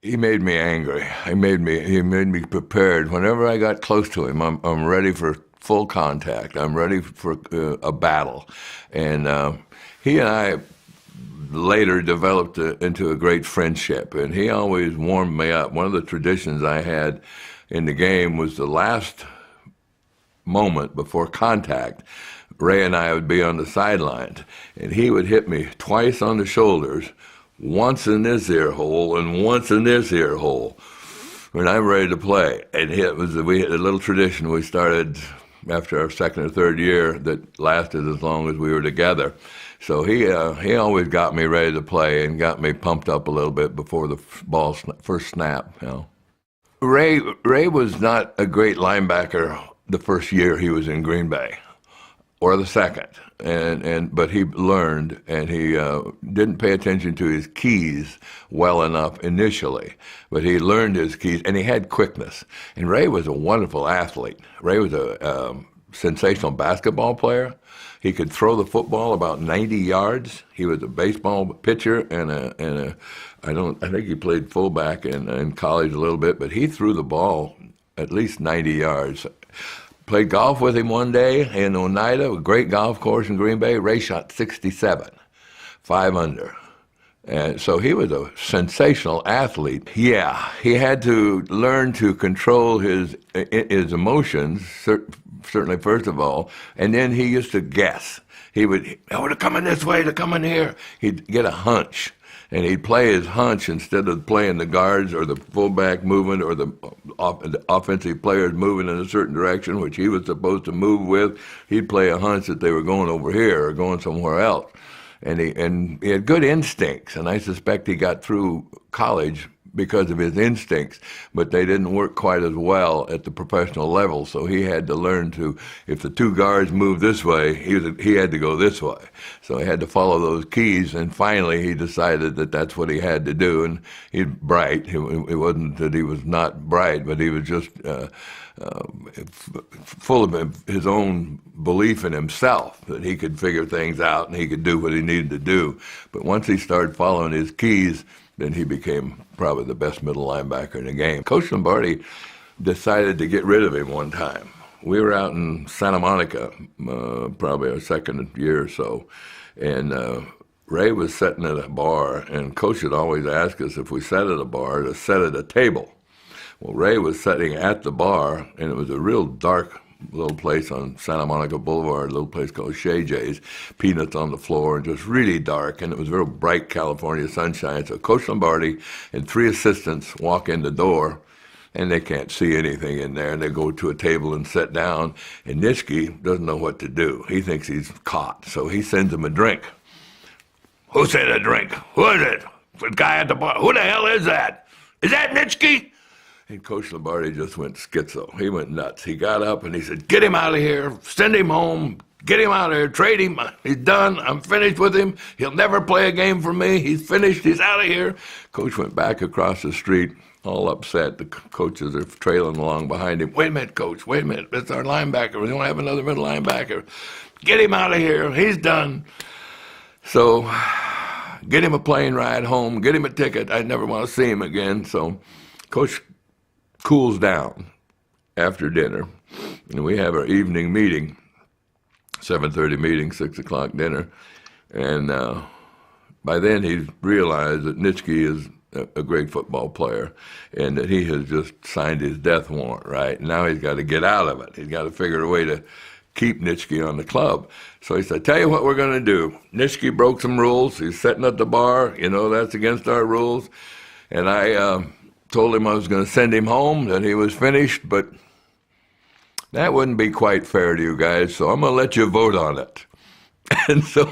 He made me angry. He made me prepared. Whenever I got close to him, I'm ready for full contact. I'm ready for a battle, and he and I later developed into a great friendship. And he always warmed me up. One of the traditions I had in the game was the last moment before contact. Ray and I would be on the sidelines, and he would hit me twice on the shoulders, once in this ear hole and once in this ear hole, when I'm ready to play. And we had a little tradition we started after our second or third year that lasted as long as we were together. So he always got me ready to play and got me pumped up a little bit before the ball first snap. Ray was not a great linebacker the first year he was in Green Bay, or the second, but he learned, and he didn't pay attention to his keys well enough initially, but he learned his keys, and he had quickness. And Ray was a wonderful athlete. Ray was a sensational basketball player. He could throw the football about 90 yards. He was a baseball pitcher I think he played fullback in college a little bit, but he threw the ball at least 90 yards. Played golf with him one day in Oneida, a great golf course in Green Bay. Ray shot 67, 5 under. And so he was a sensational athlete. Yeah, he had to learn to control his emotions, certainly first of all, and then he used to guess. He would, oh, they're coming this way, they're coming here. He'd get a hunch, and he'd play his hunch instead of playing the guards or the fullback movement or the offensive players moving in a certain direction, which he was supposed to move with. He'd play a hunch that they were going over here or going somewhere else. And he had good instincts, and I suspect he got through college because of his instincts, but they didn't work quite as well at the professional level. So he had to learn to, if the two guards moved this way, he had to go this way. So he had to follow those keys, and finally he decided that that's what he had to do. And he's bright. It wasn't that he was not bright, but he was just full of his own belief in himself that he could figure things out and he could do what he needed to do. But once he started following his keys, then he became probably the best middle linebacker in the game. Coach Lombardi decided to get rid of him one time. We were out in Santa Monica, probably our second year or so, and Ray was sitting at a bar, and Coach would always ask us if we sat at a bar to sit at a table. Well, Ray was sitting at the bar, and it was a real dark little place on Santa Monica Boulevard, a little place called Shay J's, peanuts on the floor, and just really dark, and it was real bright California sunshine. So Coach Lombardi and 3 assistants walk in the door, and they can't see anything in there, and they go to a table and sit down, and Nitschke doesn't know what to do. He thinks he's caught, so he sends them a drink. Who said a drink? Who is it? The guy at the bar. Who the hell is that? Is that Nitschke? And Coach Lombardi just went schizo. He went nuts. He got up and he said, get him out of here, send him home, get him out of here, trade him. He's done. I'm finished with him. He'll never play a game for me. He's finished. He's out of here. Coach went back across the street, all upset. The coaches are trailing along behind him. Wait a minute, Coach. Wait a minute. It's our linebacker. We don't have another middle linebacker. Get him out of here. He's done. So get him a plane ride home. Get him a ticket. I never want to see him again. So Coach cools down after dinner, and we have our evening meeting, 7:30 meeting, 6 o'clock dinner, and by then he's realized that Nitschke is a great football player and that he has just signed his death warrant, right? Now he's got to get out of it. He's got to figure a way to keep Nitschke on the club. So he said, tell you what we're going to do. Nitschke broke some rules. He's sitting at the bar. You know, that's against our rules. And I told him I was going to send him home, that he was finished, but that wouldn't be quite fair to you guys, so I'm going to let you vote on it. And so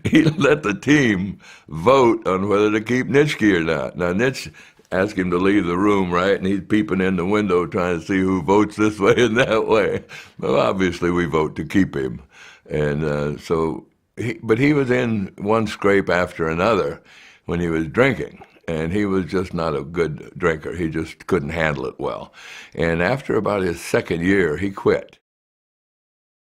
he let the team vote on whether to keep Nitschke or not. Now, Nitsch asked him to leave the room, right, and he's peeping in the window trying to see who votes this way and that way. Well, obviously, we vote to keep him. And but he was in one scrape after another when he was drinking. And he was just not a good drinker. He just couldn't handle it well. And after about his second year, he quit.